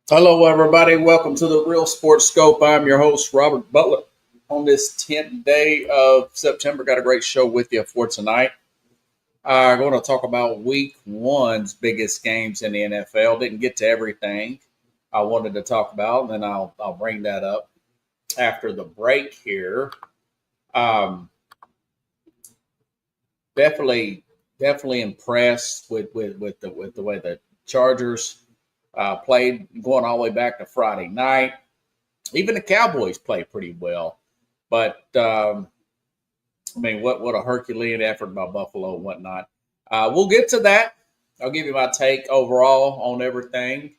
Hello, everybody. Welcome to the Real Sports Scope. I'm your host, Robert Butler. On this 10th day of September, got a great show with you for tonight. I'm going to talk about week one's biggest games in the NFL. Didn't get to everything I wanted to talk about, and then I'll bring that up after the break here. Um, definitely, definitely impressed with the way the Chargers played, going all the way back to Friday night. Even the Cowboys play pretty well. But I mean, what a Herculean effort by Buffalo and whatnot. We'll get to that. I'll give you my take overall on everything.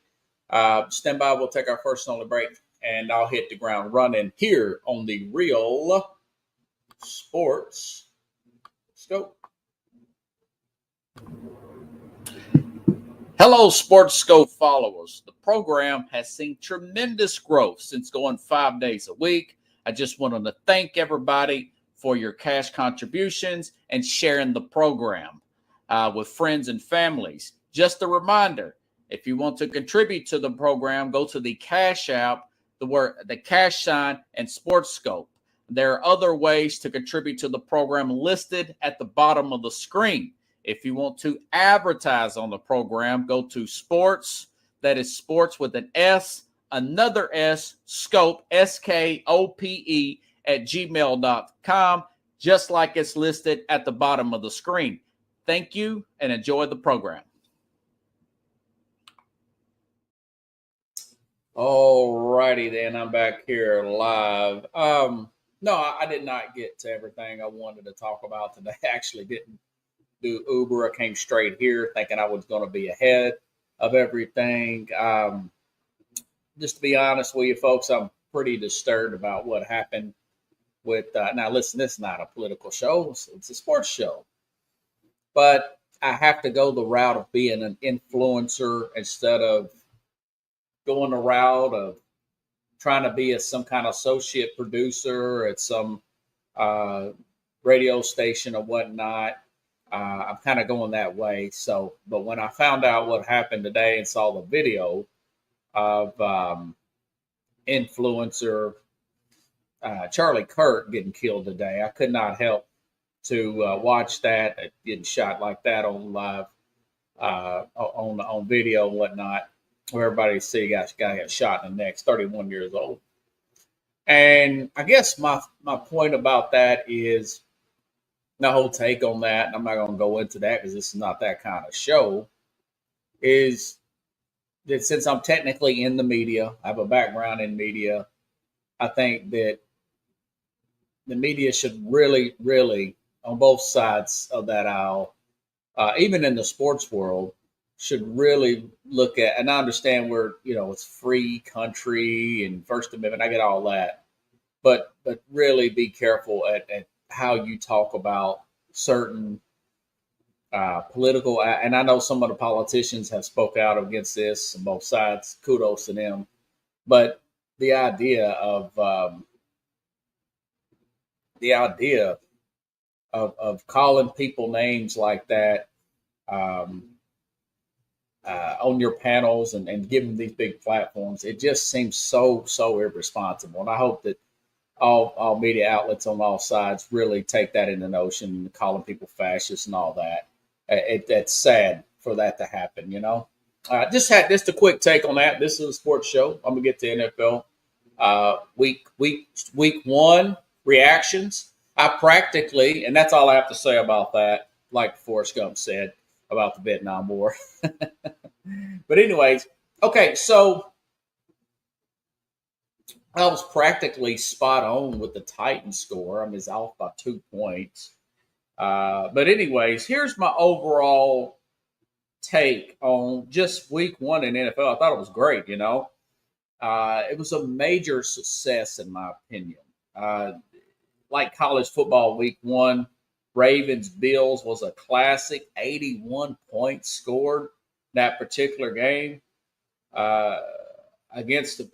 Stand by. We'll take our first and only break, and I'll hit the ground running here on the Real Sports Scope. Hello, Sports Scope followers. The program has seen tremendous growth since going 5 days a week. I just wanted to thank everybody for your cash contributions and sharing the program with friends and families. Just a reminder, if you want to contribute to the program, go to the Cash App, the cash sign, and Sports Scope. There are other ways to contribute to the program listed at the bottom of the screen. If you want to advertise on the program, go to sports, that is sports with an S, another S, scope, SKOPE, at gmail.com, just like it's listed at the bottom of the screen. Thank you and enjoy the program. All righty then, I'm back here live. No, I did not get to everything I wanted to talk about today. I actually didn't do Uber. I came straight here thinking I was going to be ahead of everything. Just to be honest with you, folks, I'm pretty disturbed about what happened with. Now, listen, this is not a political show, it's a sports show. But I have to go the route of being an influencer instead of going the route of trying to be some kind of associate producer at some uh, radio station or whatnot. I'm kind of going that way. So, but when I found out what happened today and saw the video of influencer Charlie Kirk getting killed today, I could not help to watch that. Getting shot like that on live, on video and whatnot, where everybody see guy got shot in the neck. 31 years old. And I guess my point about that is the whole take on that, and I'm not going to go into that because this is not that kind of show, is that since I'm technically in the media, I have a background in media, I think that the media should really, really, on both sides of that aisle, even in the sports world, should really look at, and I understand it's free country and First Amendment, I get all that, but really be careful at how you talk about certain political, and I know some of the politicians have spoke out against this on both sides. Kudos to them, but the idea of the idea of calling people names like that um, on your panels and giving these big platforms, it just seems so irresponsible. And I hope that all media outlets on all sides really take that into notion, calling people fascists and all that. That's sad for that to happen. Just a quick take on that. This is a sports show. I'm gonna get to NFL week one reactions. I practically, and that's all I have to say about that. Like Forrest Gump said about the Vietnam War. But anyways, okay, so I was practically spot on with the Titan score. I mean, it's off by 2 points. But anyways, here's my overall take on just week one in NFL. I thought it was great. It was a major success in my opinion. Like college football week one, Ravens Bills was a classic. 81 points scored that particular game uh, against a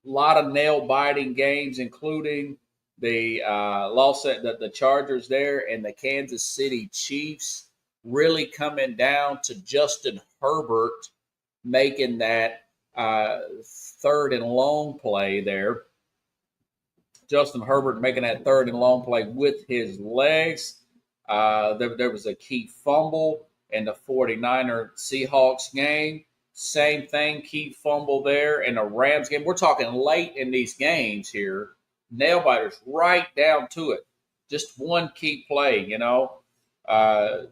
lot of nail biting games, including the loss at the Chargers there and the Kansas City Chiefs, really coming down to Justin Herbert making that third and long play there. Justin Herbert making that third and long play with his legs. There was a key fumble in the 49er Seahawks game. Same thing, key fumble there in the Rams game. We're talking late in these games here. Nail biters right down to it. Just one key play, you know. A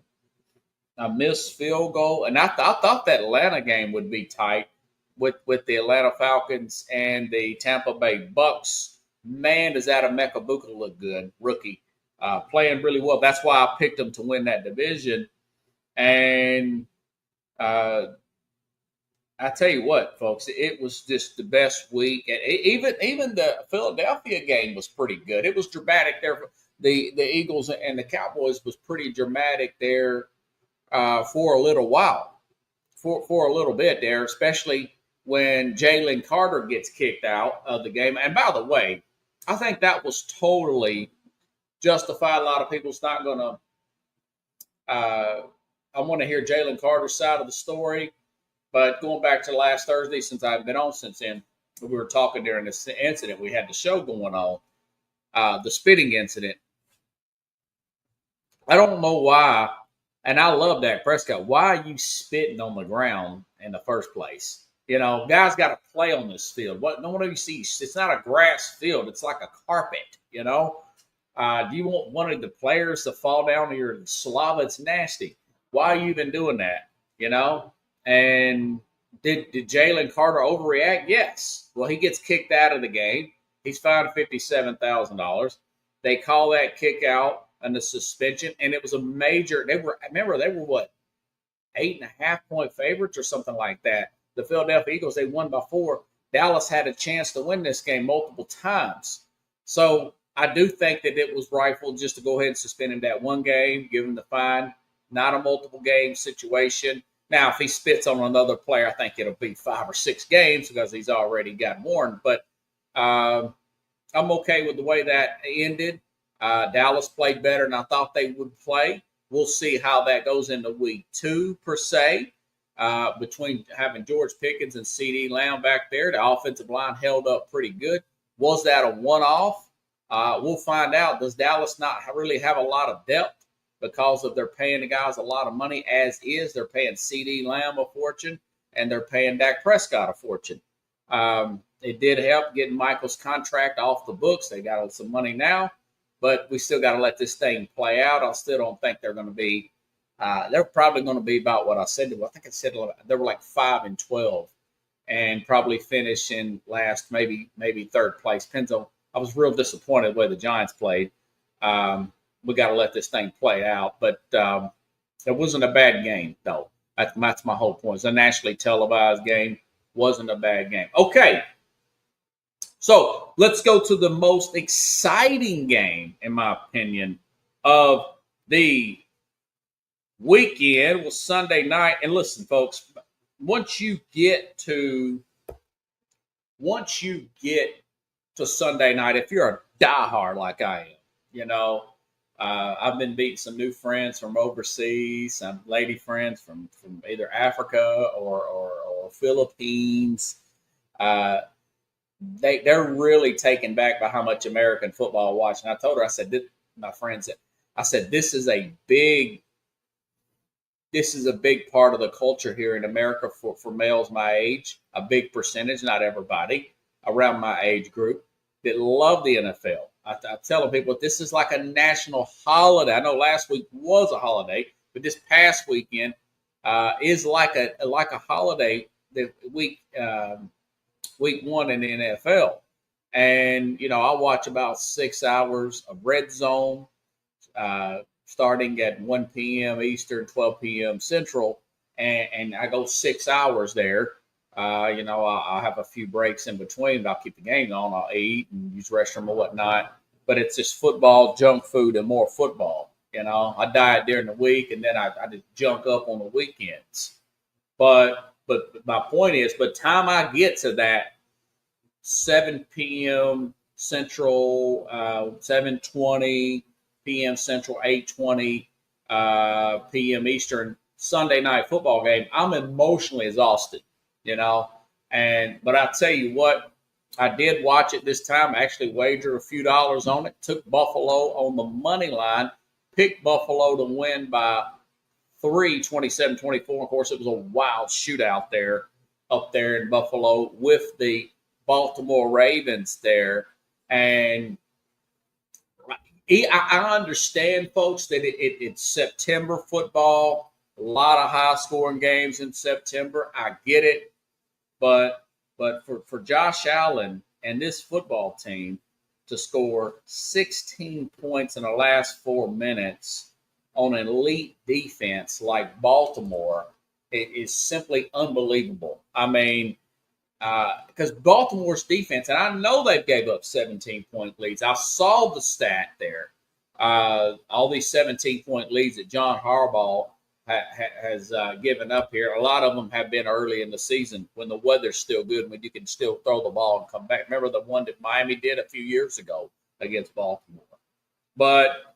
missed field goal. And I thought that Atlanta game would be tight with the Atlanta Falcons and the Tampa Bay Bucks. Man, does that Emeka look good, rookie. Playing really well. That's why I picked him to win that division. And I tell you what, folks, it was just the best week. And even the Philadelphia game was pretty good. It was dramatic there. The Eagles and the Cowboys was pretty dramatic there for a little while, for a little bit there, especially when Jalen Carter gets kicked out of the game. And by the way, I think that was totally justified. A lot of people's not going to I want to hear Jalen Carter's side of the story. But going back to last Thursday, since I've been on since then, we were talking during this incident. We had the show going on, the spitting incident. I don't know why, and I love Dak Prescott. Why are you spitting on the ground in the first place? You know, guys got to play on this field. No one of you sees it's not a grass field; it's like a carpet. You know, do you want one of the players to fall down to your slava? It's nasty. Why are you even doing that? You know. And did Jalen Carter overreact? Yes. Well, he gets kicked out of the game. He's fined $57,000. They call that kick out and the suspension, and it was a major. They were what, 8.5-point favorites or something like that. The Philadelphia Eagles, they won by 4. Dallas had a chance to win this game multiple times. So I do think that it was rightful just to go ahead and suspend him that one game, give him the fine, not a multiple game situation. Now, if he spits on another player, I think it'll be 5 or 6 games because he's already got warned. But I'm okay with the way that ended. Dallas played better than I thought they would play. We'll see how that goes into week 2, per se, between having George Pickens and CeeDee Lamb back there. The offensive line held up pretty good. Was that a one-off? We'll find out. Does Dallas not really have a lot of depth? Because of they're paying the guys a lot of money as is. They're paying CeeDee Lamb a fortune, and they're paying Dak Prescott a fortune. It did help getting Michael's contract off the books. They got some money now, but we still got to let this thing play out. I still don't think they're going to be they're probably going to be about what I said. I think I said they were like 5-12 and probably finish in last, maybe third place. Depends on. I was real disappointed the way the Giants played. We got to let this thing play out. But it wasn't a bad game, though. That's my whole point. It's a nationally televised game. Wasn't a bad game. Okay. So let's go to the most exciting game, in my opinion, of the weekend was Sunday night. And listen, folks, once you get to Sunday night, if you're a diehard like I am, you know, I've been meeting some new friends from overseas, some lady friends from either Africa or Philippines. They're really taken back by how much American football I watch. And I told her, I said, my friend said, this is a big part of the culture here in America for males my age, a big percentage, not everybody, around my age group that love the NFL. I tell people this is like a national holiday. I know last week was a holiday, but this past weekend is like a holiday. The week 1 in the NFL, and you know I watch about 6 hours of Red Zone, starting at 1 p.m. Eastern, 12 p.m. Central, and I go 6 hours there. You know, I'll have a few breaks in between, but I'll keep the game on. I'll eat and use the restroom or whatnot. But it's just football, junk food, and more football. You know, I diet during the week, and then I just junk up on the weekends. But my point is, by the time I get to that 7 p.m. Central, 7:20 p.m. Central, 8:20 p.m. Eastern Sunday night football game, I'm emotionally exhausted. you know. But I tell you what, I did watch it this time. I actually wagered a few dollars on it. Took Buffalo on the money line. Picked Buffalo to win by 3, 27-24. Of course, it was a wild shootout there up there in Buffalo with the Baltimore Ravens there. And I understand, folks, that it's September football, a lot of high scoring games in September. I get it. But for Josh Allen and this football team to score 16 points in the last 4 minutes on an elite defense like Baltimore, it is simply unbelievable. I mean, because Baltimore's defense, and I know they've gave up 17-point leads. I saw the stat there. All these 17-point leads that John Harbaugh has given up here. A lot of them have been early in the season when the weather's still good, when you can still throw the ball and come back. Remember the one that Miami did a few years ago against Baltimore. But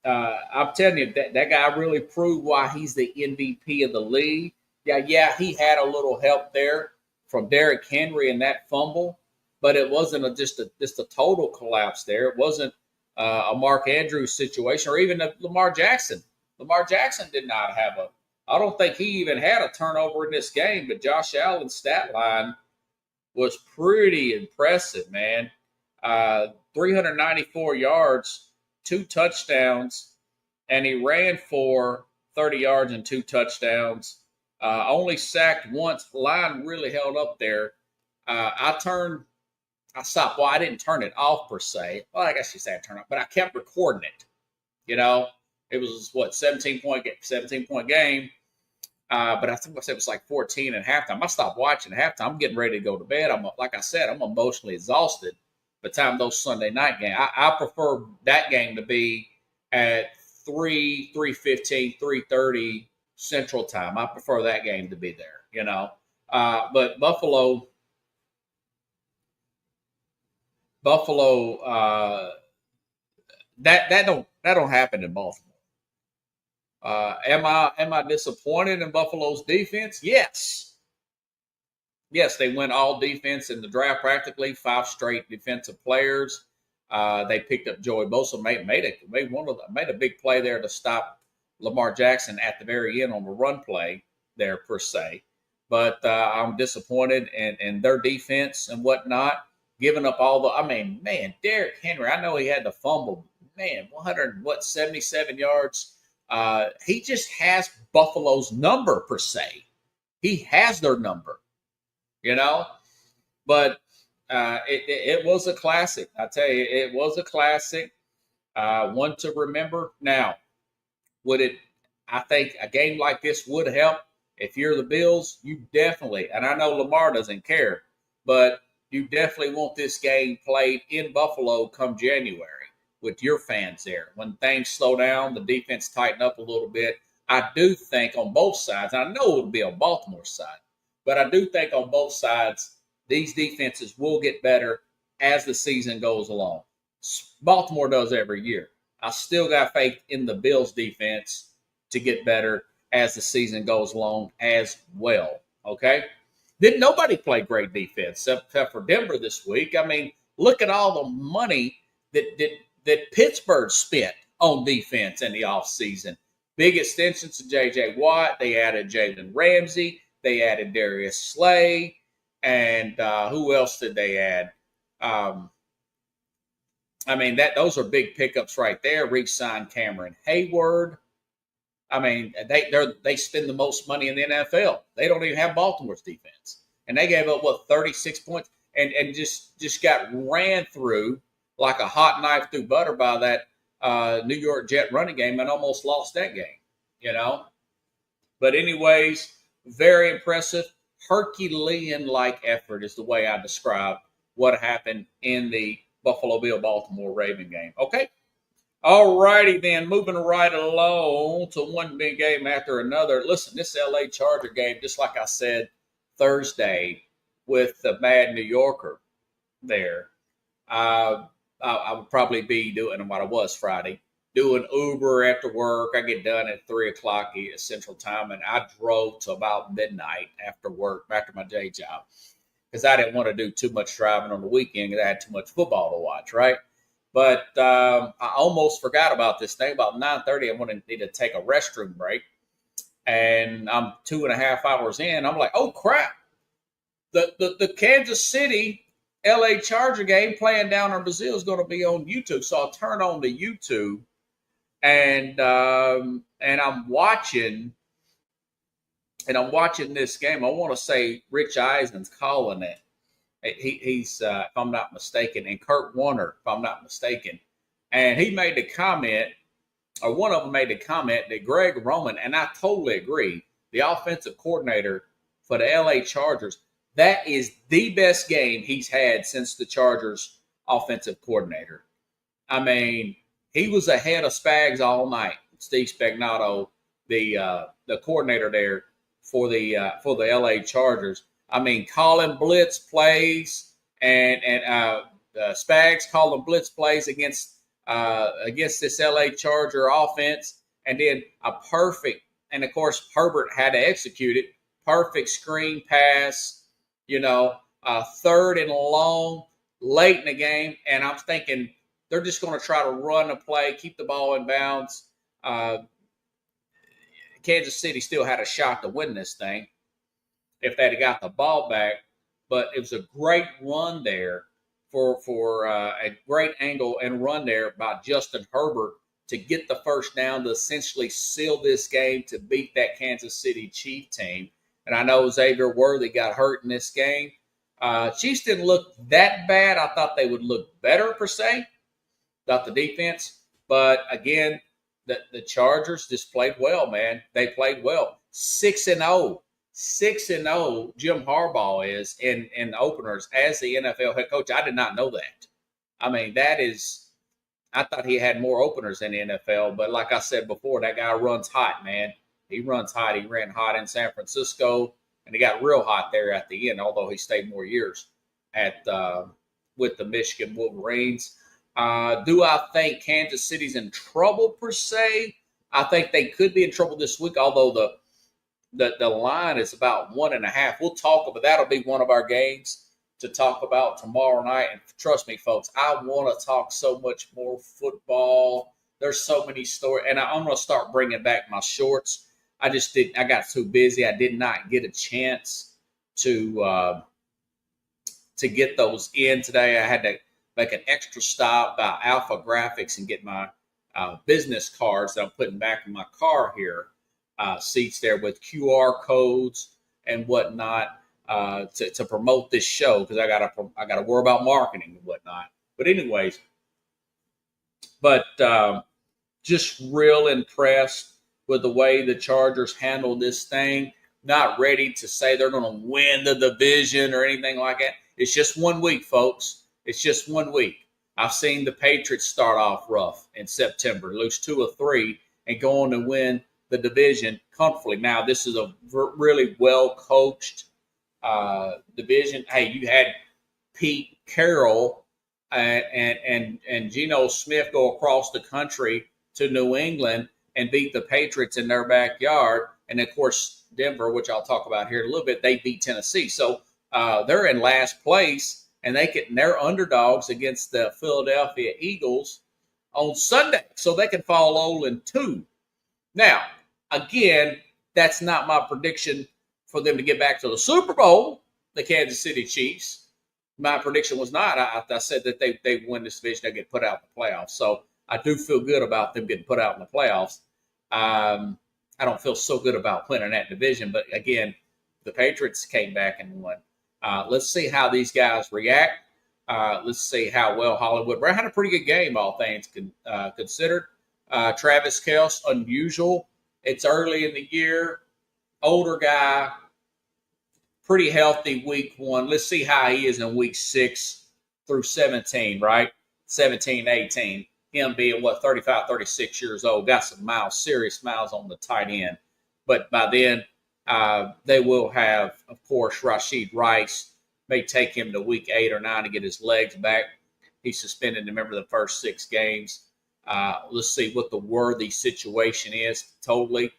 I'm telling you, that guy really proved why he's the MVP of the league. Yeah, he had a little help there from Derrick Henry in that fumble, but it wasn't just a total collapse there. It wasn't a Mark Andrews situation or even a Lamar Jackson. Lamar Jackson did not have I don't think he even had a turnover in this game, but Josh Allen's stat line was pretty impressive, man. 394 yards, 2 touchdowns, and he ran for 30 yards and 2 touchdowns. Only sacked once. Line really held up there. I stopped. Well, I didn't turn it off per se. Well, I guess you say I turned it off, but I kept recording it. You know, it was 17-point game. But I think I said it was like 14 at halftime. I stopped watching at halftime. I'm getting ready to go to bed. Like I said, I'm emotionally exhausted by the time those Sunday night games. I prefer that game to be at 3:15, 3:30 Central Time. I prefer that game to be there, you know. But Buffalo, that don't happen in Baltimore. Am I disappointed in Buffalo's defense? Yes. Yes, they went all defense in the draft practically, 5 straight defensive players. They picked up Joey Bosa, made a big play there to stop Lamar Jackson at the very end on the run play there per se. But I'm disappointed in their defense and whatnot, giving up Derrick Henry, I know he had the fumble, 77 yards. He just has Buffalo's number per se. He has their number, you know. But it was a classic. I tell you, it was a classic. One to remember. Now, I think a game like this would help. If you're the Bills, you definitely, and I know Lamar doesn't care, but you definitely want this game played in Buffalo come January with your fans there. When things slow down, the defense tighten up a little bit. I do think on both sides, and I know it'll be on Baltimore's side, but I do think on both sides, these defenses will get better as the season goes along. Baltimore does every year. I still got faith in the Bills defense to get better as the season goes along as well. Okay? Didn't nobody play great defense except for Denver this week. I mean, look at all the money that Pittsburgh spent on defense in the offseason. Big extensions to J.J. Watt. They added Jalen Ramsey. They added Darius Slay. And who else did they add? Those are big pickups right there. Re-signed Cameron Hayward. I mean, they spend the most money in the NFL. They don't even have Baltimore's defense, and they gave up 36 points and just got ran through like a hot knife through butter by that New York Jet running game and almost lost that game. You know, but anyways, very impressive, Herculean-like effort is the way I describe what happened in the Buffalo Bill Baltimore Raven game. Okay. All righty then, moving right along to one big game after another. Listen, this LA Charger game, just like I said Thursday with the Mad New Yorker there, I would probably be doing what I was Friday. doing Uber after work. I get done at 3 o'clock Central Time, and I drove to about midnight after work, after my day job, because I didn't want to do too much driving on the weekend because I had too much football to watch, right? But I almost forgot about this thing. About 9:30, I wanted to take a restroom break, and I'm 2.5 hours in. I'm like, oh crap! The Kansas City LA Charger game playing down in Brazil is going to be on YouTube. So I'll turn on the YouTube, and I'm watching this game. I want to say Rich Eisen's calling it. He's if I'm not mistaken, and Kurt Warner, if I'm not mistaken, and he made the comment, or one of them made the comment that Greg Roman, and I totally agree, the offensive coordinator for the LA Chargers, that is the best game he's had since the Chargers offensive coordinator. I mean, he was ahead of Spags all night. Steve Spagnuolo, the coordinator there for the LA Chargers. I mean, calling blitz plays and Spags calling blitz plays against this LA Charger offense, and then a perfect, and of course Herbert had to execute it. Perfect screen pass, third and long late in the game, and I'm thinking they're just going to try to run the play, keep the ball in bounds. Kansas City still had a shot to win this thing if they'd have got the ball back, but it was a great run there for a great angle and run there by Justin Herbert to get the first down to essentially seal this game to beat that Kansas City Chief team. And I know Xavier Worthy got hurt in this game. Chiefs didn't look that bad. I thought they would look better, per se, not the defense. But again, the Chargers just played well, man. They played well. 6-0. 6-0 Jim Harbaugh is in the openers as the NFL head coach. I did not know that. I mean, I thought he had more openers in the NFL, but like I said before, that guy runs hot, man. He runs hot. He ran hot in San Francisco, and he got real hot there at the end, although he stayed more years with the Michigan Wolverines. Do I think Kansas City's in trouble, per se? I think they could be in trouble this week, although the line is about 1.5. We'll talk about that'll be one of our games to talk about tomorrow night. And trust me, folks, I want to talk so much more football. There's so many stories, and I'm going to start bringing back my shorts. I got too busy. I did not get a chance to get those in today. I had to make an extra stop by Alpha Graphics and get my business cards that I'm putting back in my car here. Seats there with QR codes and whatnot to promote this show, because I gotta worry about marketing and whatnot. But anyways, just real impressed with the way the Chargers handled this thing. Not ready to say they're going to win the division or anything like that. It's just 1 week, folks. It's just 1 week. I've seen the Patriots start off rough in September, lose 2 or 3, and go on to win the division comfortably. Now, this is a really well-coached division. Hey, you had Pete Carroll and Geno Smith go across the country to New England and beat the Patriots in their backyard. And, of course, Denver, which I'll talk about here in a little bit, they beat Tennessee. So they're in last place, and they're underdogs against the Philadelphia Eagles on Sunday. So they can fall 0-2. Now, again, that's not my prediction for them to get back to the Super Bowl, the Kansas City Chiefs. My prediction was not. I said that they win this division, they get put out in the playoffs. So I do feel good about them getting put out in the playoffs. I don't feel so good about winning that division. But, again, the Patriots came back and won. Let's see how these guys react. Let's see how well Hollywood Brown had a pretty good game, all things considered. Travis Kelce, unusual. It's early in the year. Older guy, pretty healthy week 1. Let's see how he is in week 6 through 17, right? 17, 18. Him being, 35, 36 years old. Got some serious miles on the tight end. But by then, they will have, of course, Rashid Rice. May take him to week 8 or 9 to get his legs back. He's suspended, remember, the first 6 games. Let's see what the Worthy situation is totally.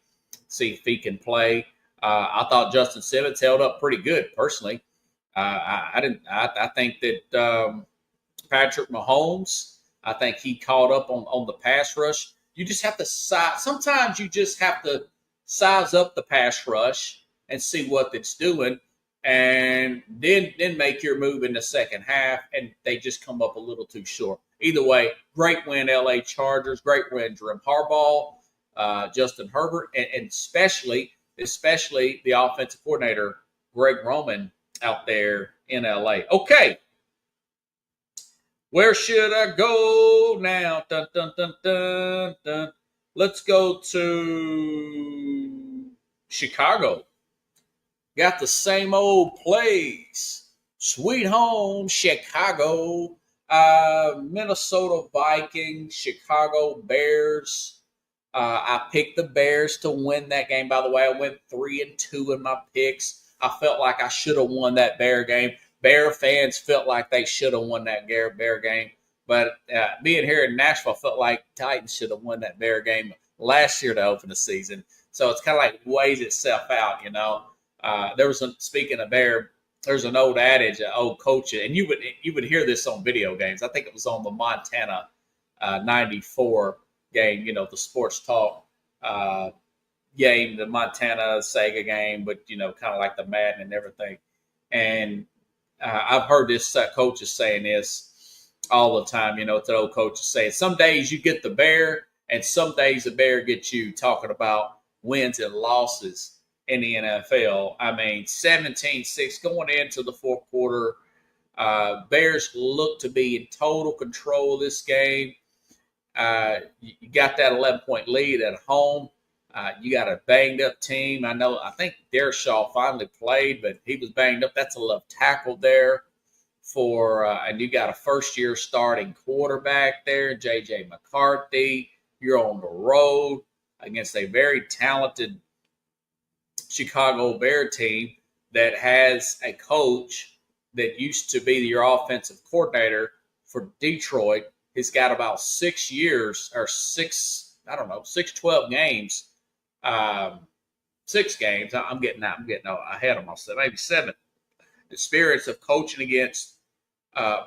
See if he can play. I thought Justin Simmons held up pretty good personally. I didn't. I think that Patrick Mahomes. I think he caught up on the pass rush. You just have to size. Sometimes you just have to size up the pass rush and see what it's doing, and then make your move in the second half. And they just come up a little too short. Either way, great win, LA Chargers. Great win, Jim Harbaugh, Justin Herbert, and especially the offensive coordinator Greg Roman out there in LA. Okay. Where should I go now? Dun, dun, dun, dun, dun. Let's go to Chicago. Got the same old plays. Sweet home, Chicago. Minnesota Vikings, Chicago Bears. I picked the Bears to win that game. By the way, I went 3-2 in my picks. I felt like I should have won that Bear game. Bear fans felt like they should have won that Bear game. But being here in Nashville, felt like Titans should have won that Bear game last year to open the season. So it's kind of like weighs itself out, you know. Speaking of Bear, there's an old adage, an old coach, and you would hear this on video games. I think it was on the Montana 94 game, you know, the sports talk game, the Montana Sega game, but, you know, kind of like the Madden and everything. And I've heard this coach is saying this all the time. You know, it's an old coach is saying, some days you get the Bear, and some days the Bear gets you, talking about wins and losses in the NFL. I mean, 17-6 going into the fourth quarter. Bears look to be in total control of this game. You got that 11-point lead at home. You got a banged-up team. I think Dershaw finally played, but he was banged up. That's a left tackle there and you got a first-year starting quarterback there, J.J. McCarthy. You're on the road against a very talented Chicago Bear team that has a coach that used to be your offensive coordinator for Detroit. He's got about 6 years or 12 games. 6 games. I'm getting ahead of myself. Maybe 7. Experience of coaching against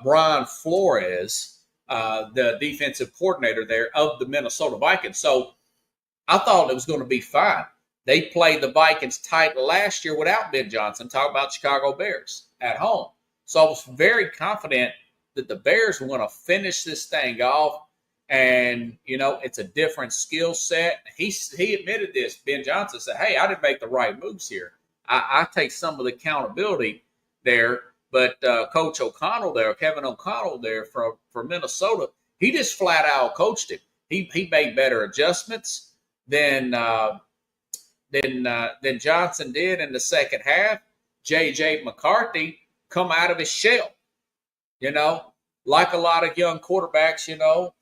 Brian Flores, the defensive coordinator there of the Minnesota Vikings. So I thought it was going to be fine. They played the Vikings tight last year without Ben Johnson. Talk about Chicago Bears at home. So I was very confident that the Bears were going to finish this thing off. And, you know, it's a different skill set. He admitted this. Ben Johnson said, hey, I didn't make the right moves here. I take some of the accountability there. But Coach O'Connell there, Kevin O'Connell there for Minnesota, he just flat out coached him. He made better adjustments than Johnson did in the second half. J.J. McCarthy come out of his shell, you know, like a lot of young quarterbacks, you know,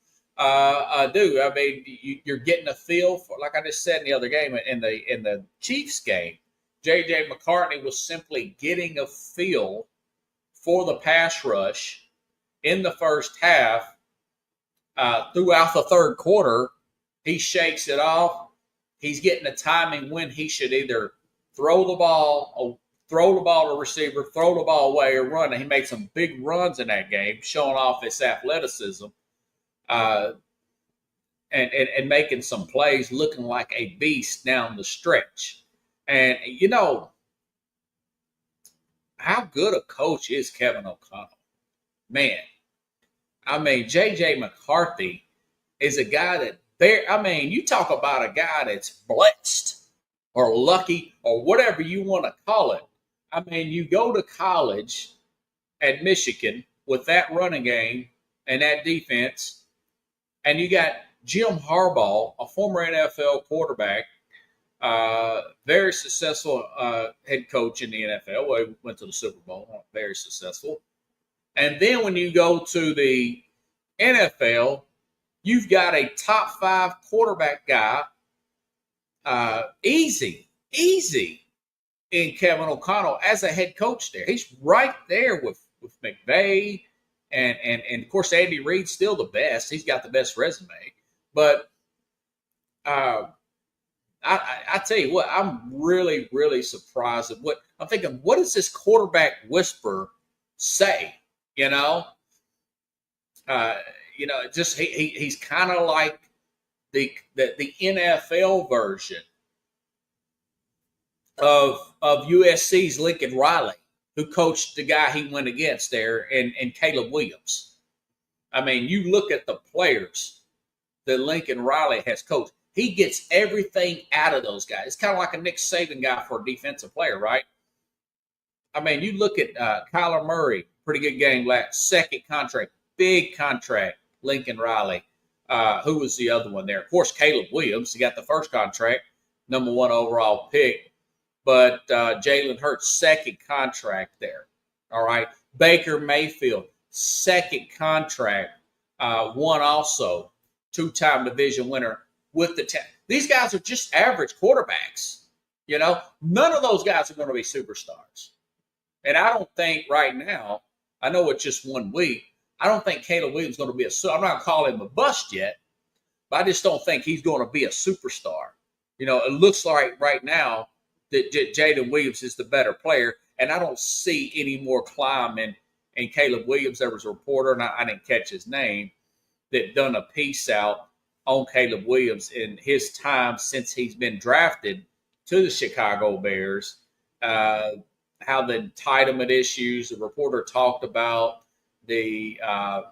do. I mean, you're getting a feel for, like I just said in the other game, in the Chiefs game, J.J. McCarthy was simply getting a feel for the pass rush in the first half. Throughout the third quarter, he shakes it off. He's getting the timing when he should either throw the ball to receiver, throw the ball away, or run. And he made some big runs in that game, showing off his athleticism, and making some plays, looking like a beast down the stretch. And, you know, how good a coach is Kevin O'Connell? Man, I mean, J.J. McCarthy is a guy that you talk about a guy that's blessed or lucky or whatever you want to call it. I mean, you go to college at Michigan with that running game and that defense, and you got Jim Harbaugh, a former NFL quarterback, very successful head coach in the NFL. Well, he went to the Super Bowl, very successful. And then when you go to the NFL, you've got a top 5 quarterback guy, easy in Kevin O'Connell as a head coach there. He's right there with McVay, and of course Andy Reid's still the best. He's got the best resume. But I tell you what, I'm really, really surprised at what I'm thinking. What does this quarterback whisper say? You know, uh, just he's kind of like the NFL version of USC's Lincoln Riley, who coached the guy he went against there, and Caleb Williams. I mean, you look at the players that Lincoln Riley has coached. He gets everything out of those guys. It's kind of like a Nick Saban guy for a defensive player, right? I mean, you look at Kyler Murray, pretty good game last, second contract, big contract, Lincoln Riley. Who was the other one there? Of course, Caleb Williams. He got the first contract, number 1 overall pick. But Jalen Hurts, second contract there. All right. Baker Mayfield, second contract, one also, 2-time division winner with the these guys are just average quarterbacks. None of those guys are going to be superstars. And I don't think right now, I know it's just 1 week, I don't think Caleb Williams is going to be I'm not calling him a bust yet, but I just don't think he's going to be a superstar. It looks like right now that Jaden Williams is the better player, and I don't see any more climb in Caleb Williams. There was a reporter, and I didn't catch his name, that done a piece out on Caleb Williams in his time since he's been drafted to the Chicago Bears, how the entitlement issues. The reporter talked about a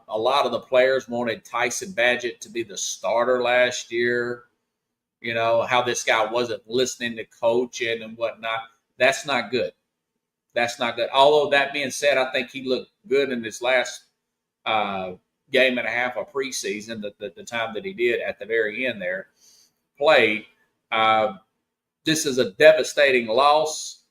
lot of the players wanted Tyson Badgett to be the starter last year. How this guy wasn't listening to coaching and whatnot. That's not good. That's not good. Although that being said, I think he looked good in his last game and a half of preseason, the time that he did at the very end there, played. This is a devastating loss,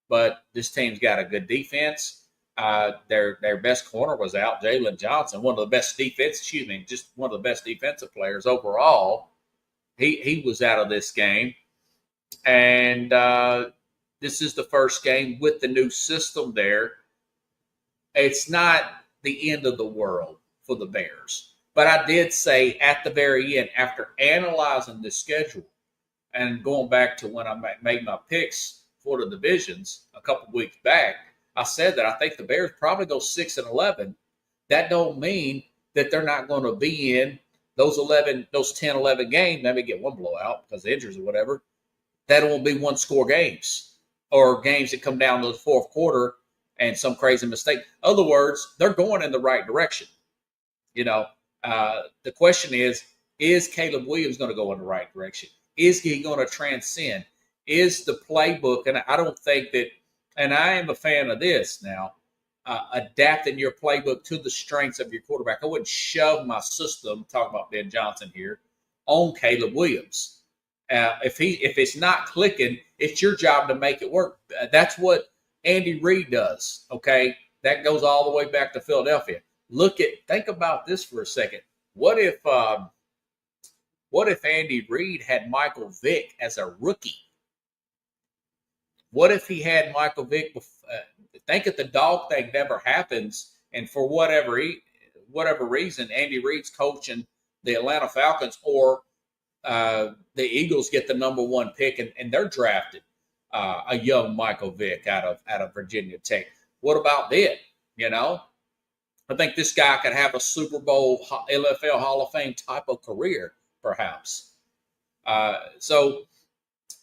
but this team's got a good defense. Their best corner was out, Jalen Johnson, one of the best just one of the best defensive players overall. He was out of this game. And this is the first game with the new system there. It's not the end of the world for the Bears. But I did say at the very end, after analyzing the schedule and going back to when I made my picks for the divisions a couple weeks back, I said that I think the Bears probably go 6-11. That don't mean that they're not going to be in those 10, 11 games. Maybe get one blowout because of injuries or whatever. That won't be one-score games or games that come down to the fourth quarter and some crazy mistake. In other words, they're going in the right direction. The question is Caleb Williams going to go in the right direction? Is he going to transcend? Is the playbook, and I don't think that, and I am a fan of this now, adapting your playbook to the strengths of your quarterback. I wouldn't shove my system, talking about Ben Johnson here, on Caleb Williams. If it's not clicking, it's your job to make it work. That's what Andy Reid does. Okay, that goes all the way back to Philadelphia. Think about this for a second. What if Andy Reid had Michael Vick as a rookie? What if he had Michael Vick? Think if the dog thing never happens, and for whatever reason, Andy Reid's coaching the Atlanta Falcons, or the Eagles get the number 1 pick and they're drafted a young Michael Vick out of Virginia Tech. What about then? I think this guy could have a Super Bowl, NFL Hall of Fame type of career, perhaps. So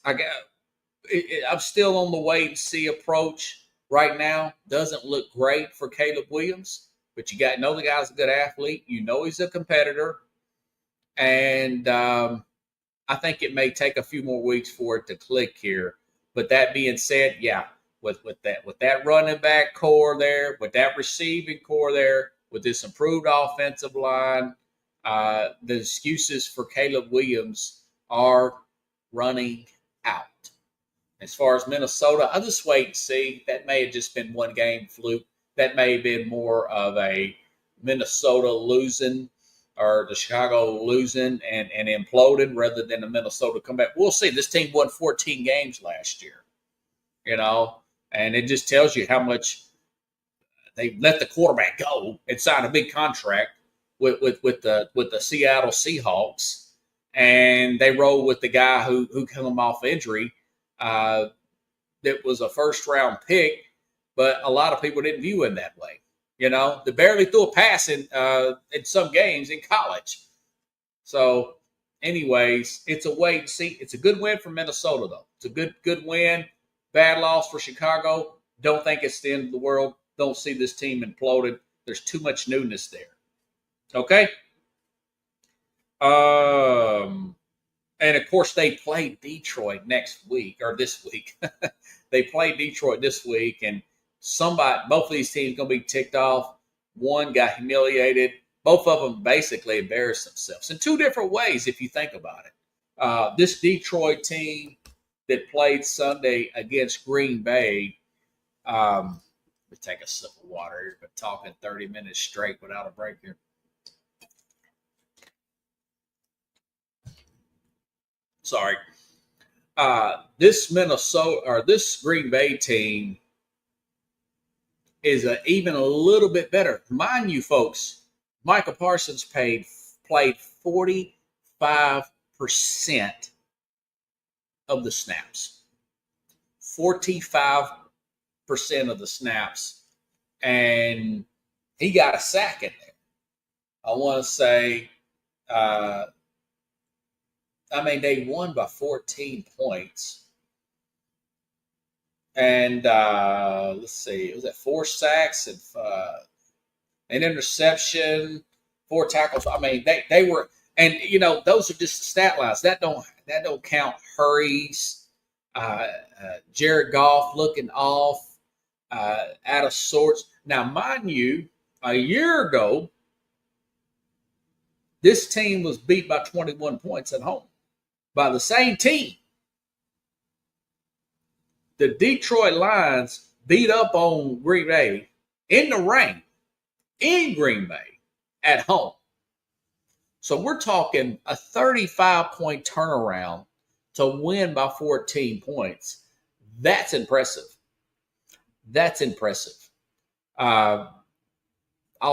I'm still on the wait and see approach right now. Doesn't look great for Caleb Williams, but you got to know the guy's a good athlete. He's a competitor. And I think it may take a few more weeks for it to click here. But that being said, yeah, with that running back core there, with that receiving core there, with this improved offensive line, the excuses for Caleb Williams are running out. As far as Minnesota, I'll just wait and see. That may have just been one game fluke. That may have been more of a Minnesota losing or the Chicago losing and imploding rather than the Minnesota comeback. We'll see. This team won 14 games last year, and it just tells you how much they let the quarterback go and sign a big contract with the Seattle Seahawks. and they rolled with the guy who came off injury. That was a first round pick, but a lot of people didn't view him that way. They barely threw a pass in some games in college. So, anyways, it's a wait and see. It's a good win for Minnesota, though. It's a good win. Bad loss for Chicago. Don't think it's the end of the world. Don't see this team imploded. There's too much newness there. Okay? And of course, they play Detroit next week or this week. They play Detroit this week, and both of these teams going to be ticked off. One got humiliated. Both of them basically embarrassed themselves in two different ways, if you think about it. This Detroit team that played Sunday against Green Bay. Let me take a sip of water here. Been talking 30 minutes straight without a break here. Sorry. This Green Bay team is even a little bit better. Mind you, folks, Micah Parsons played 45% of the snaps. 45% of the snaps. And he got a sack in there. I want to say, they won by 14 points. And let's see, was that 4 sacks and an interception, 4 tackles? They were, and those are just stat lines. That don't count hurries. Jared Goff looking off, out of sorts. Now, mind you, a year ago, this team was beat by 21 points at home by the same team. The Detroit Lions beat up on Green Bay in the rain in Green Bay at home. So we're talking a 35-point turnaround to win by 14 points. That's impressive. That's impressive. I'll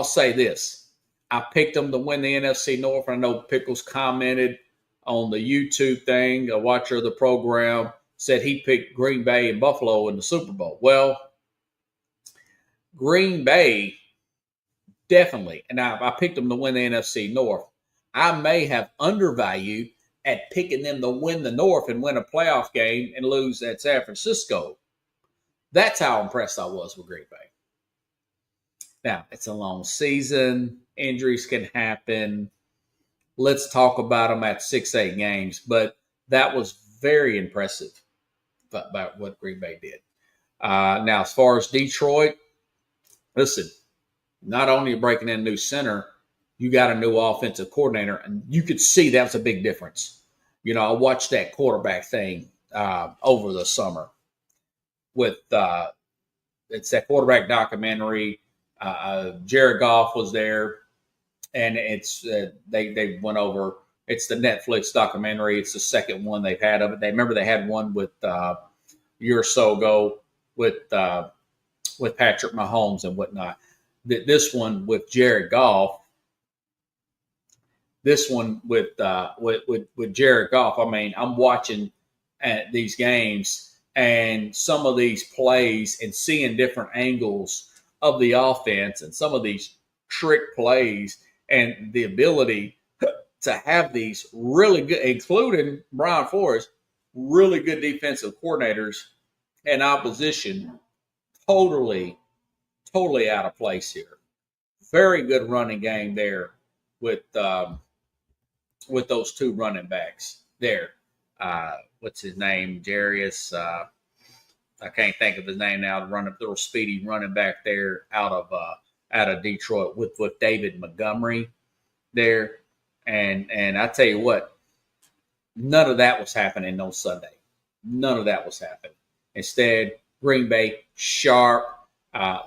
say this. I picked them to win the NFC North. I know Pickles commented on the YouTube thing. A watcher of the program said he picked Green Bay and Buffalo in the Super Bowl. Well, Green Bay definitely, and I picked them to win the NFC North. I may have undervalued at picking them to win the North and win a playoff game and lose at San Francisco. That's how impressed I was with Green Bay. Now, it's a long season. Injuries can happen. Let's talk about them at 6-8 games. But that was very impressive about what Green Bay did. Now, as far as Detroit, listen, not only are you breaking in a new center, you got a new offensive coordinator, and you could see that was a big difference. I watched that quarterback thing over the summer with it's that quarterback documentary. Jared Goff was there, and it's they went over. It's the Netflix documentary. It's the second one they've had of it. They had one with a year or so ago with Patrick Mahomes and whatnot. This one with Jared Goff. This one with Jared Goff. I'm watching these games and some of these plays and seeing different angles of the offense and some of these trick plays and the ability to have these really good, including Brian Flores, really good defensive coordinators and opposition, totally out of place here. Very good running game there with those two running backs there. What's his name? Jarius. I can't think of his name now. The little speedy running back there out of Detroit with David Montgomery there. And I tell you what, none of that was happening on Sunday. None of that was happening. Instead, Green Bay sharp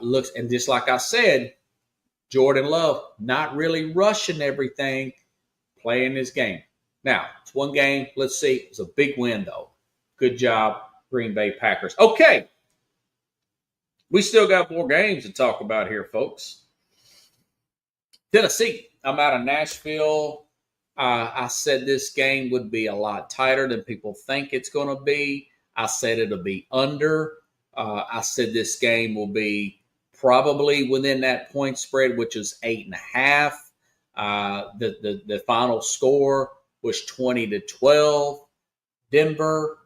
looks, and just like I said, Jordan Love not really rushing everything, playing this game. Now, it's one game. Let's see. It's a big win, though. Good job, Green Bay Packers. Okay. We still got more games to talk about here, folks. Tennessee. I'm out of Nashville. I said this game would be a lot tighter than people think it's going to be. I said it'll be under. I said this game will be probably within that point spread, which is 8.5. The final score was 20-12, Denver,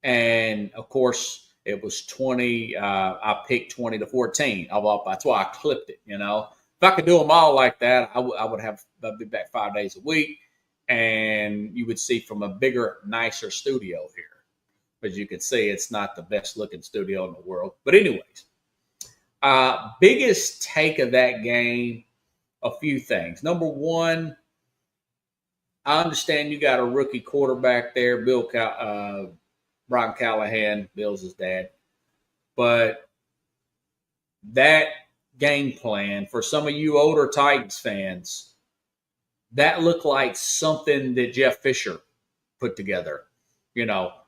and of course it was 20. I picked 20-14. That's why I clipped it. If I could do them all like that, I'd be back 5 days a week, and you would see from a bigger, nicer studio here. As you can see, it's not the best looking studio in the world. But anyways, biggest take of that game, a few things. Number one, I understand you got a rookie quarterback there, Brian Callahan. Bill's his dad. But that game plan, for some of you older Titans fans, that looked like something that Jeff Fisher put together.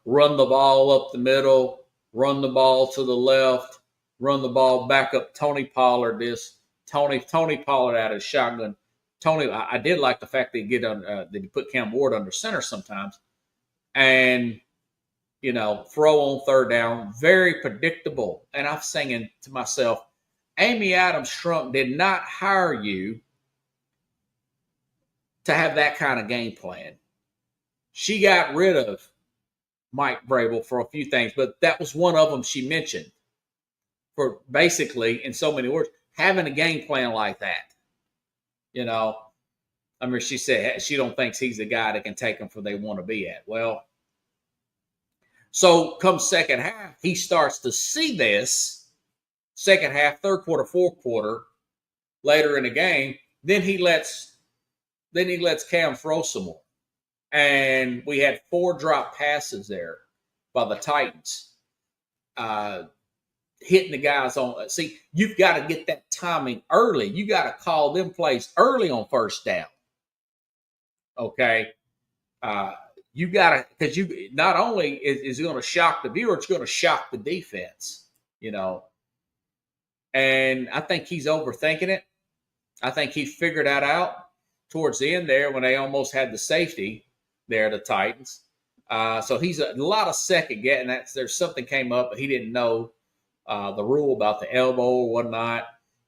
Run the ball up the middle, run the ball to the left, run the ball back up. Tony Pollard Pollard out of shotgun. I did like the fact that that he put Cam Ward under center sometimes, and throw on third down, very predictable. And I'm saying to myself, Amy Adams Strunk did not hire you to have that kind of game plan. She got rid of Mike Vrabel for a few things, but that was one of them she mentioned. For basically, in so many words, having a game plan like that. She said she don't think he's the guy that can take them where they want to be at. Well, so come second half, he starts to see this second half, third quarter, fourth quarter, later in the game. Then he lets Cam throw some more. And we had 4 drop passes there by the Titans, hitting the guys on. See, you've got to get that timing early. You got to call them plays early on first down. Okay, you got to, because you not only is it going to shock the viewer, it's going to shock the defense. And I think he's overthinking it. I think he figured that out towards the end there when they almost had the safety there, the Titans. So he's a lot of second guessing. There's something came up, but he didn't know the rule about the elbow or whatnot.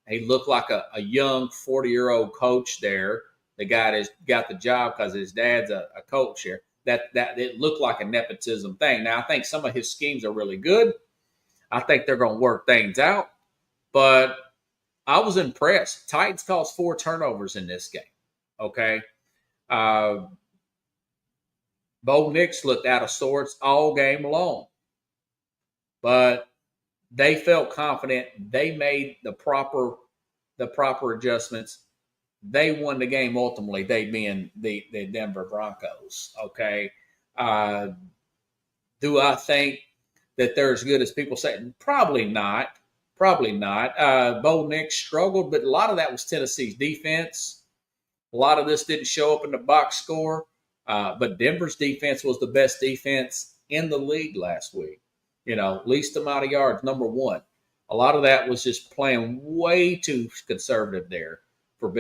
He looked like a young 40-year-old coach there. The guy that got the job because his dad's a coach here. That it looked like a nepotism thing. Now, I think some of his schemes are really good. I think they're going to work things out. But I was impressed. Titans caused 4 turnovers in this game. Okay. Bo Nix looked out of sorts all game long. But they felt confident. They made the proper adjustments. They won the game ultimately, they being the Denver Broncos. Okay. Do I think that they're as good as people say? Probably not. Bo Nix struggled, but a lot of that was Tennessee's defense. A lot of this didn't show up in the box score. But Denver's defense was the best defense in the league last week. Least amount of yards, number 1. A lot of that was just playing way too conservative there for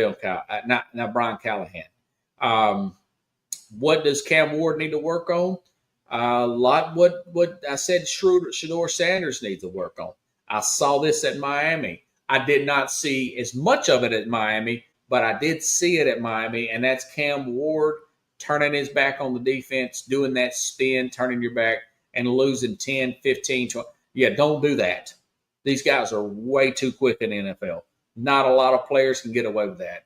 not Brian Callahan. What does Cam Ward need to work on? A lot what I said Shedeur Sanders needs to work on. I saw this at Miami. I did not see as much of it at Miami, but I did see it at Miami, and that's Cam Ward turning his back on the defense, doing that spin, turning your back, and losing 10, 15, 20. Yeah, don't do that. These guys are way too quick in the NFL. Not a lot of players can get away with that.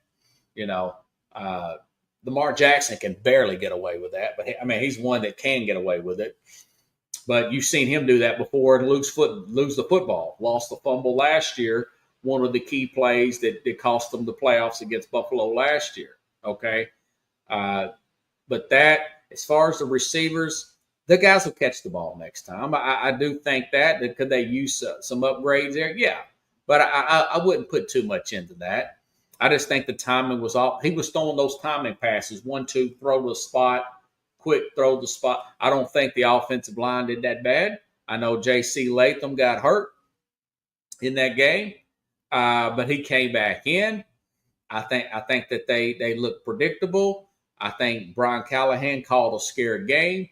Lamar Jackson can barely get away with that. But, he's one that can get away with it. But you've seen him do that before and lose the football. Lost the fumble last year, one of the key plays that cost them the playoffs against Buffalo last year. Okay? But that, as far as the receivers, the guys will catch the ball next time. I do think that. Could they use some upgrades there? Yeah. But I wouldn't put too much into that. I just think the timing was off. He was throwing those timing passes. 1-2, throw the spot, quick throw the spot. I don't think the offensive line did that bad. I know J.C. Latham got hurt in that game, but he came back in. I think that they look predictable. I think Brian Callahan called a scared game.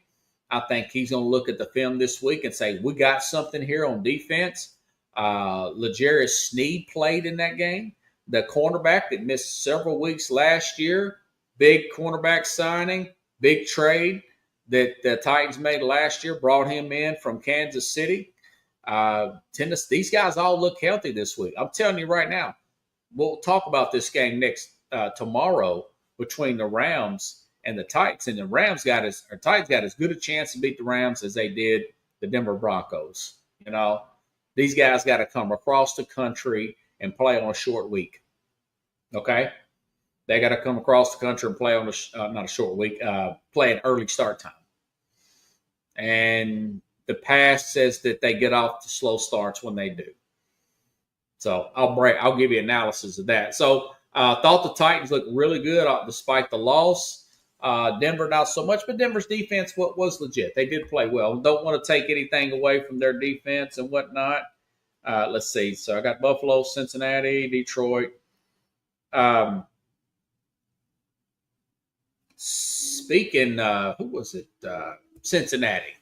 I think he's going to look at the film this week and say, we got something here on defense. L'Jarius Sneed played in that game. The cornerback that missed several weeks last year, big cornerback signing, big trade that the Titans made last year, brought him in from Kansas City. Tennessee, these guys all look healthy this week. I'm telling you right now, we'll talk about this game tomorrow between the Rams and the Titans. And the Titans got as good a chance to beat the Rams as they did the Denver Broncos. You know, these guys got to come across the country and play on a short week. Okay? They got to come across the country and play on not a short week, play an early start time. And the past says that they get off the slow starts when they do. So I'll give you analysis of that. So thought the Titans looked really good despite the loss. Denver not so much, but Denver's defense was legit. They did play well. Don't want to take anything away from their defense and whatnot. Let's see. So I got Buffalo, Cincinnati, Detroit. Speaking, who was it? Cincinnati.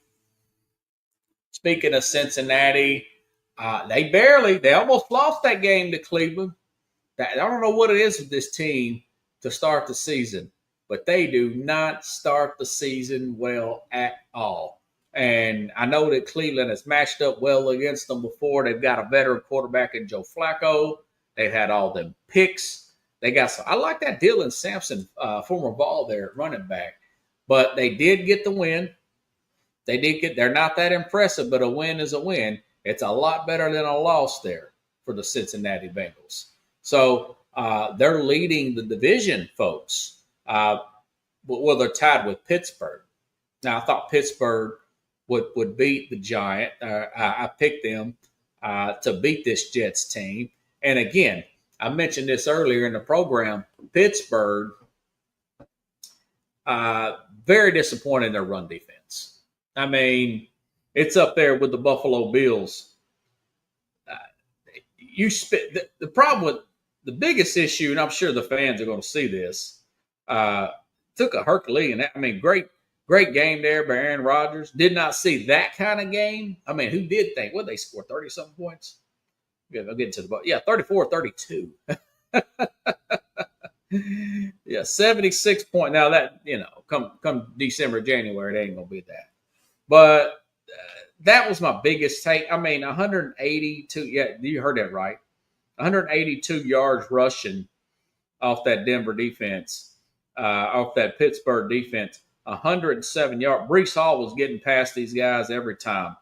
Speaking of Cincinnati, they almost lost that game to Cleveland. I don't know what it is with this team to start the season, but they do not start the season well at all. And I know that Cleveland has matched up well against them before. They've got a veteran quarterback in Joe Flacco. They've had all them picks. I like that Dylan Sampson, former Vol there, running back. But they did get the win. They're not that impressive, but a win is a win. It's a lot better than a loss there for the Cincinnati Bengals. So they're leading the division, folks. Well, they're tied with Pittsburgh. Now, I thought Pittsburgh would beat the Giant. I picked them to beat this Jets team. And again, I mentioned this earlier in the program. Pittsburgh, very disappointed in their run defense. I mean, it's up there with the Buffalo Bills. The problem with the biggest issue, and I'm sure the fans are going to see this, took a Herculean. I mean, great game there by Aaron Rodgers. Did not see that kind of game. I mean, who did think? What, they scored 30-something points? Yeah, I'll get into the ball. Yeah, 34-32. Yeah, 76 point. Now that, come December, January, it ain't going to be that. But that was my biggest take. I mean, 182. Yeah, you heard that right. 182 yards rushing off that Denver defense, off that Pittsburgh defense. 107 yards. Breece Hall was getting past these guys every time.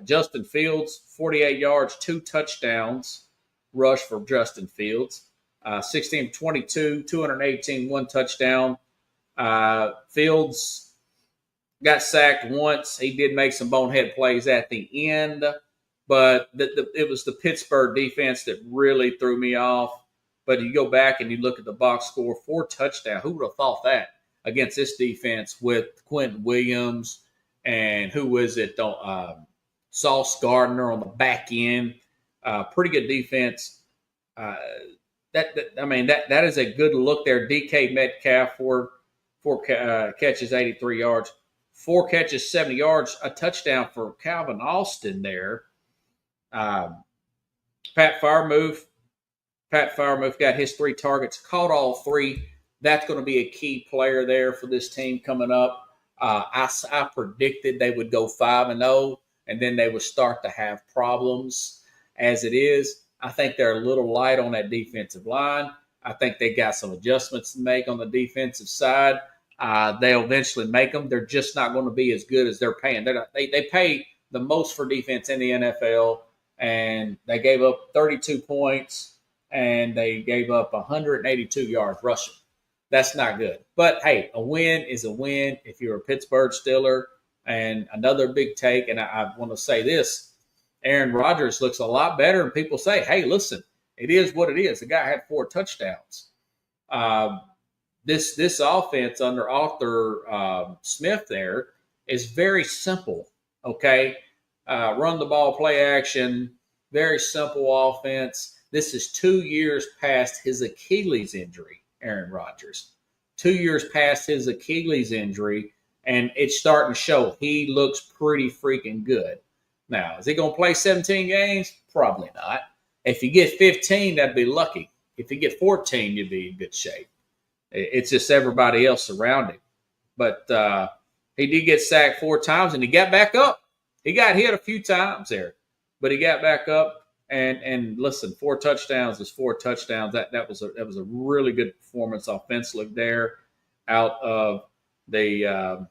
Justin Fields, 48 yards, 2 touchdowns rush for Justin Fields. 16-22, 218, 1 touchdown. Fields got sacked once. He did make some bonehead plays at the end, but it was the Pittsburgh defense that really threw me off. But you go back and you look at the box score, 4 touchdowns. Who would have thought that against this defense with Quentin Williams and who was it? Sauce Gardner on the back end. Pretty good defense. That is a good look there. DK Metcalf, four catches, 83 yards. 4 catches, 70 yards, a touchdown for Calvin Austin there. Pat Freiermuth got his 3 targets, caught all 3. That's going to be a key player there for this team coming up. I predicted they would go 5-0, and then they would start to have problems. As it is, I think they're a little light on that defensive line. I think they got some adjustments to make on the defensive side. They'll eventually make them. They're just not going to be as good as they're paying. They pay the most for defense in the NFL, and they gave up 32 points, and they gave up 182 yards rushing. That's not good. But, hey, a win is a win if you're a Pittsburgh Steeler. And another big take, and I want to say this, Aaron Rodgers looks a lot better, and people say, hey, listen, it is what it is. The guy had 4 touchdowns. This offense under Arthur Smith there is very simple, okay? Run the ball, play action, very simple offense. This is 2 years past his Achilles injury, Aaron Rodgers. 2 years past his Achilles injury, and it's starting to show. He looks pretty freaking good. Now, is he going to play 17 games? Probably not. If you get 15, that'd be lucky. If you get 14, you'd be in good shape. It's just everybody else around him. But he did get sacked 4 times, and he got back up. He got hit a few times there, but he got back up. And listen, 4 touchdowns is 4 touchdowns. That was a really good performance offensively there, out of the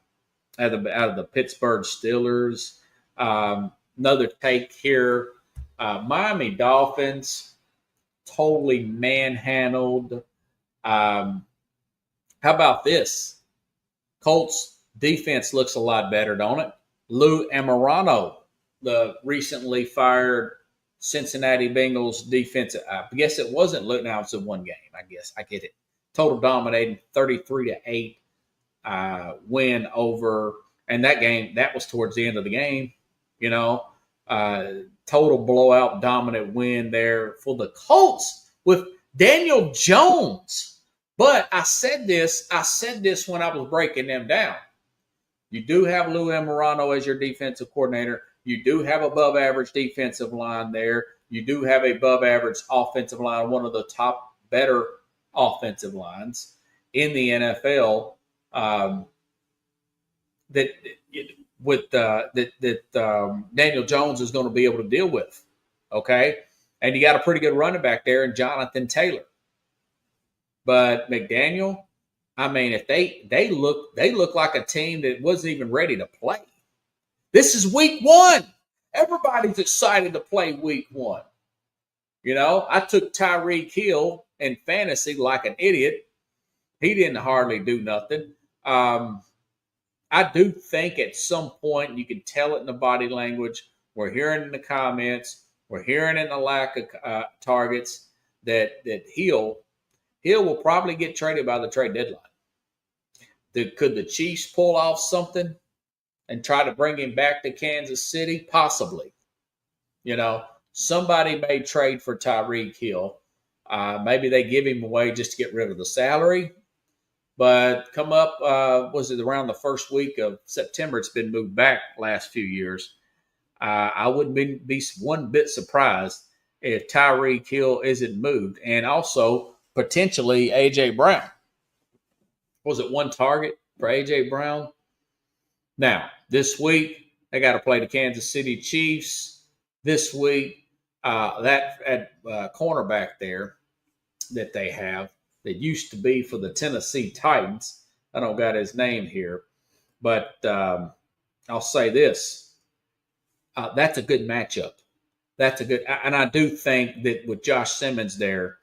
Pittsburgh Steelers. Another take here: Miami Dolphins totally manhandled. How about this? Colts defense looks a lot better, don't it? Lou Anarumo, the recently fired Cincinnati Bengals defensive. I guess it wasn't Lou. Now it's a 1 game. I guess I get it. Total dominating, 33-8 win over, and that was towards the end of the game. Total blowout, dominant win there for the Colts with Daniel Jones. But I said this when I was breaking them down. You do have Lou Anarumo as your defensive coordinator. You do have above average defensive line there. You do have a above average offensive line, one of the top better offensive lines in the NFL. Daniel Jones is going to be able to deal with. Okay, and you got a pretty good running back there in Jonathan Taylor. But McDaniel, I mean, if they look like a team that wasn't even ready to play. This is week 1. Everybody's excited to play week 1. I took Tyreek Hill in fantasy like an idiot. He didn't hardly do nothing. I do think at some point, you can tell it in the body language. We're hearing in the comments. We're hearing in the lack of targets that Hill will probably get traded by the trade deadline. Could the Chiefs pull off something and try to bring him back to Kansas City? Possibly. Somebody may trade for Tyreek Hill. Maybe they give him away just to get rid of the salary. But come up, was it around the first week of September? It's been moved back last few years. I wouldn't be one bit surprised if Tyreek Hill isn't moved. And also, potentially, A.J. Brown. Was it 1 target for A.J. Brown? Now, this week, they got to play the Kansas City Chiefs. This week, that cornerback there that they have that used to be for the Tennessee Titans. I don't got his name here. But I'll say this. That's a good matchup. And I do think that with Josh Simmons there,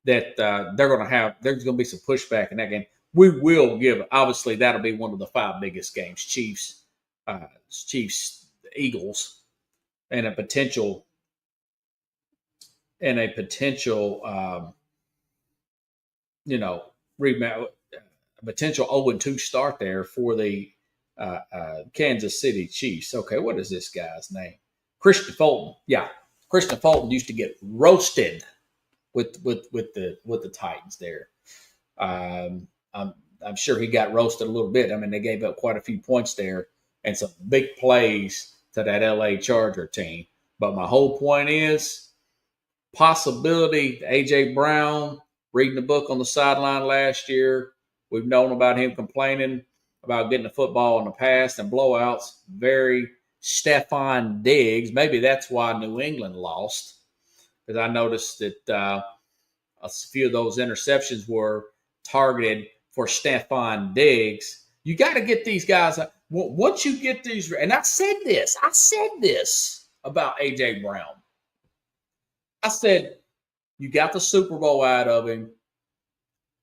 that there's going to be some pushback in that game. We will give, obviously, that'll be one of the 5 biggest games, Chiefs, Eagles, and a potential potential 0-2 start there for the Kansas City Chiefs. Okay, what is this guy's name? Christian Fulton. Yeah, Christian Fulton used to get roasted with the Titans there. I'm sure he got roasted a little bit. I mean, they gave up quite a few points there and some big plays to that LA Charger team. But my whole point is possibility. A.J. Brown, reading the book on the sideline last year, we've known about him complaining about getting the football in the past and blowouts. Very Stephon Diggs. Maybe that's why New England lost, because I noticed that a few of those interceptions were targeted for Stephon Diggs. You got to get these guys. Once you get these, and I said this about A.J. Brown. I said, you got the Super Bowl out of him.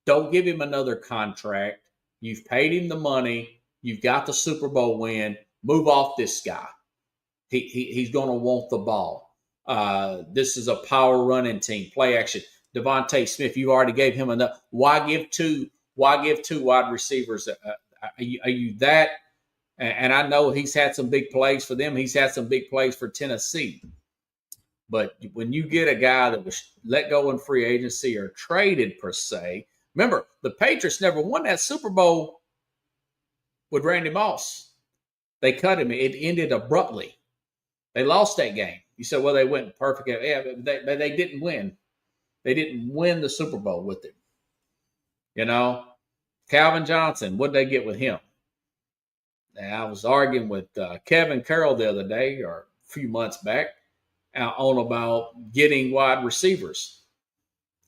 Don't give him another contract. You've paid him the money. You've got the Super Bowl win. Move off this guy. He's going to want the ball. This is a power running team. Play action. Devontae Smith, you already gave him enough. Why give two wide receivers? Are you that? And I know he's had some big plays for them. He's had some big plays for Tennessee. But when you get a guy that was let go in free agency or traded per se, Remember, the Patriots never won that Super Bowl with Randy Moss. They cut him. It ended abruptly. They lost that game. You said, well, they went perfect. Yeah, but they didn't win. They didn't win the Super Bowl with him. You know, Calvin Johnson, what'd they get with him? And I was arguing with Kevin Carroll the other day or a few months back on about getting wide receivers.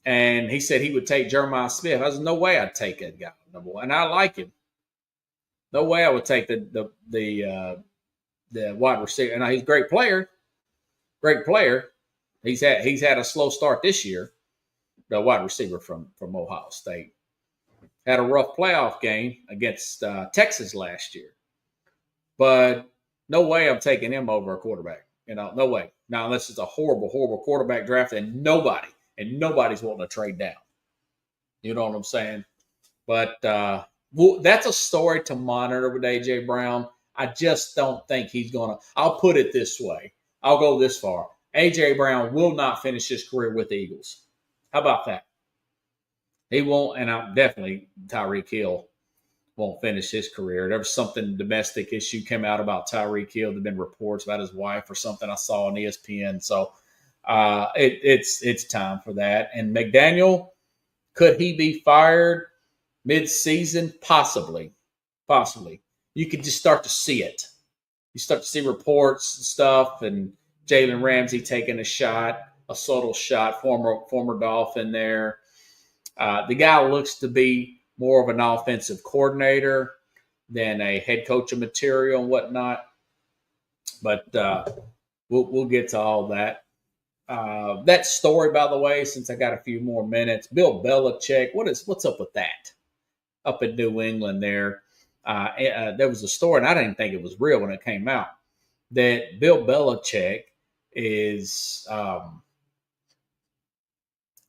And he said he would take Jeremiah Smith. I said, no way I'd take that guy, number one. And I like him. No way I would take the wide receiver. And he's a great player. Great player. He's had a slow start this year. The wide receiver from Ohio State had a rough playoff game against Texas last year. But no way I'm taking him over a quarterback. You know, no way. Now, unless it's a horrible, horrible quarterback draft and nobody's wanting to trade down. You know what I'm saying? But that's a story to monitor with A.J. Brown. I just don't think he's going to – I'll put it this way. I'll go this far. A.J. Brown will not finish his career with the Eagles. How about that? He won't, and I'm definitely Tyreek Hill won't finish his career. There was something domestic issue came out about Tyreek Hill. There have been reports about his wife or something I saw on ESPN. So it's time for that. And McDaniel, could he be fired mid-season? Possibly. You could just start to see it. You start to see reports and stuff, and Jalen Ramsey taking a shot, a subtle shot, former Dolphin there. The guy looks to be more of an offensive coordinator than a head coach of material and whatnot. But we'll get to all that. That story, by the way, since I got a few more minutes, Bill Belichick, what's up with that? Up in New England there. There was a story, and I didn't think it was real when it came out, that Bill Belichick is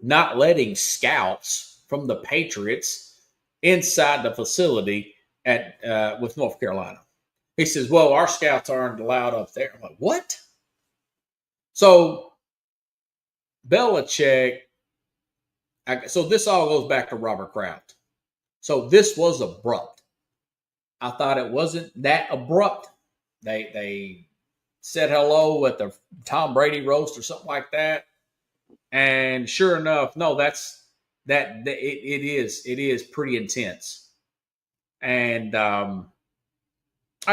not letting scouts from the Patriots inside the facility with North Carolina. He says, well, our scouts aren't allowed up there. I'm like, what? So Belichick, so this all goes back to Robert Kraft. So this was abrupt. I thought it wasn't that abrupt. They said hello at the Tom Brady roast or something like that. And sure enough, no, it is pretty intense. And I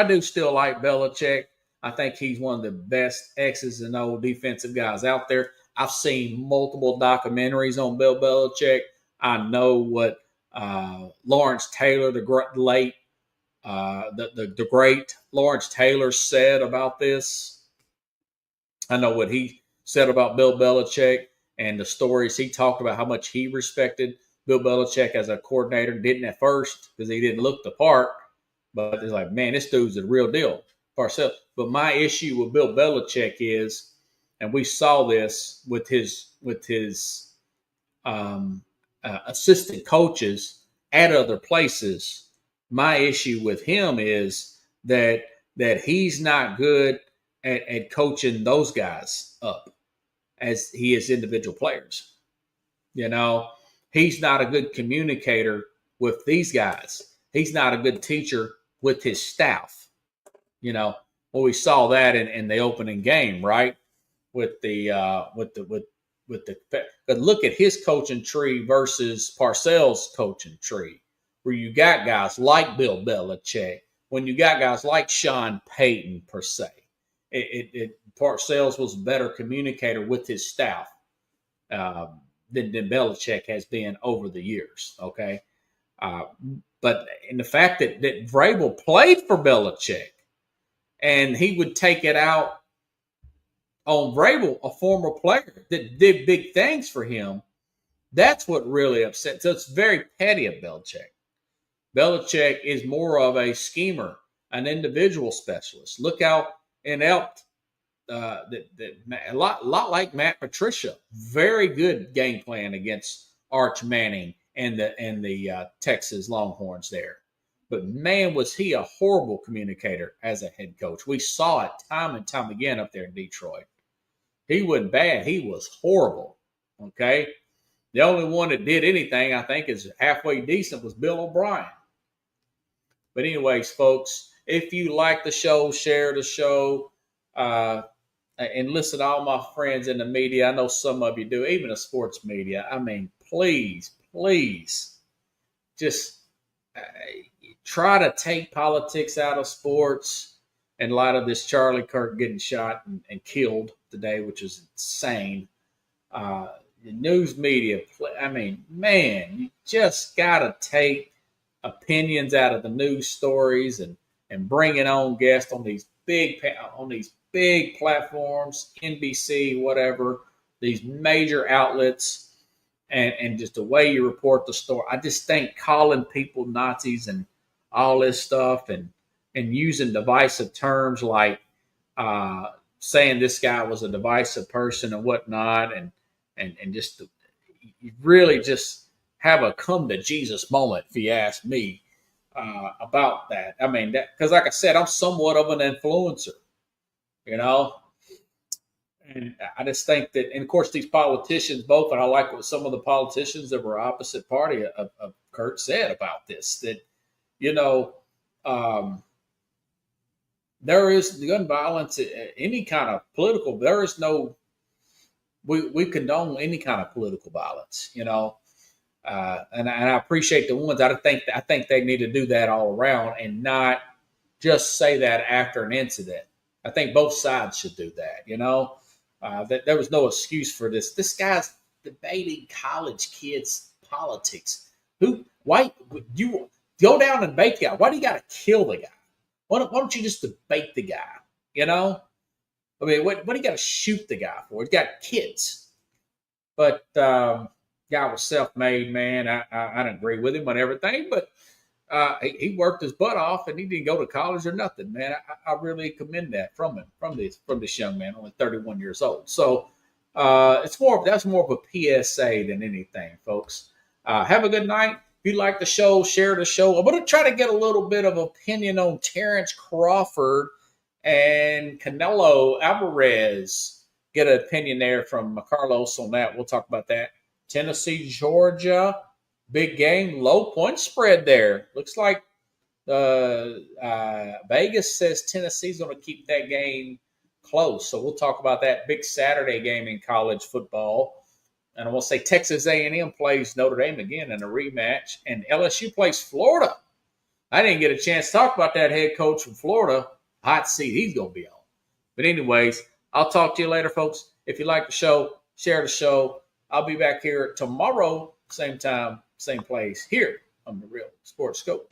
do still like Belichick. I think he's one of the best X's and O defensive guys out there. I've seen multiple documentaries on Bill Belichick. I know what Lawrence Taylor, the great Lawrence Taylor said about this. I know what he said about Bill Belichick and the stories he talked about, how much he respected Bill Belichick as a coordinator. Didn't at first because he didn't look the part, but it's like, man, this dude's the real deal. Parcells. But my issue with Bill Belichick is, and we saw this with his assistant coaches at other places. My issue with him is that he's not good at coaching those guys up as he is individual players. You know, he's not a good communicator with these guys. He's not a good teacher with his staff. You know, well, we saw that in the opening game, right? But look at his coaching tree versus Parcells' coaching tree, where you got guys like Bill Belichick, when you got guys like Sean Payton per se. Parcells was a better communicator with his staff than Belichick has been over the years. Okay, but in the fact that Vrabel played for Belichick, and he would take it out on Vrabel, a former player that did big things for him, that's what really upset. So it's very petty of Belichick. Belichick is more of a schemer, an individual specialist. Look out and helped a lot like Matt Patricia. Very good game plan against Arch Manning and the Texas Longhorns there. But man, was he a horrible communicator as a head coach. We saw it time and time again up there in Detroit. He wasn't bad. He was horrible. Okay. The only one that did anything, I think, is halfway decent was Bill O'Brien. But anyways, folks, if you like the show, share the show, and listen to all my friends in the media. I know some of you do, even the sports media. I mean, please, please, just try to take politics out of sports in light of this Charlie Kirk getting shot and killed today, which is insane. The news media, I mean, man, you just got to take opinions out of the news stories and bring it on guests on these big platforms, NBC, whatever, these major outlets, and just the way you report the story. I just think calling people Nazis and all this stuff and using divisive terms like saying this guy was a divisive person and whatnot, and just you really just have a come to Jesus moment, if you ask me, about that. I mean, because like I said, I'm somewhat of an influencer, you know, and I just think that, and of course, these politicians both, and I like what some of the politicians that were opposite party of Kurt said about this, that, you know, there is gun violence, any kind of political, there is no, we condone any kind of political violence, you know. And I appreciate the ones. I think they need to do that all around and not just say that after an incident. I think both sides should do that. You know, that there was no excuse for this. This guy's debating college kids' politics. Why you go down and debate the guy? Why do you got to kill the guy? Why don't you just debate the guy? You know, I mean, what do you got to shoot the guy for? He's got kids, but. Guy was self-made, man. I don't agree with him on everything, but he worked his butt off and he didn't go to college or nothing, man. I really commend that from him, from this young man, only 31 years old. So that's more of a PSA than anything, folks. Have a good night. If you like the show, share the show. I'm going to try to get a little bit of opinion on Terrence Crawford and Canelo Alvarez. Get an opinion there from Carlos on that. We'll talk about that. Tennessee, Georgia, big game, low point spread there. Looks like Vegas says Tennessee's going to keep that game close. So we'll talk about that big Saturday game in college football. And I will say Texas A&M plays Notre Dame again in a rematch. And LSU plays Florida. I didn't get a chance to talk about that head coach from Florida. Hot seat he's going to be on. But anyways, I'll talk to you later, folks. If you like the show, share the show. I'll be back here tomorrow, same time, same place, here on the Real Sports Scope.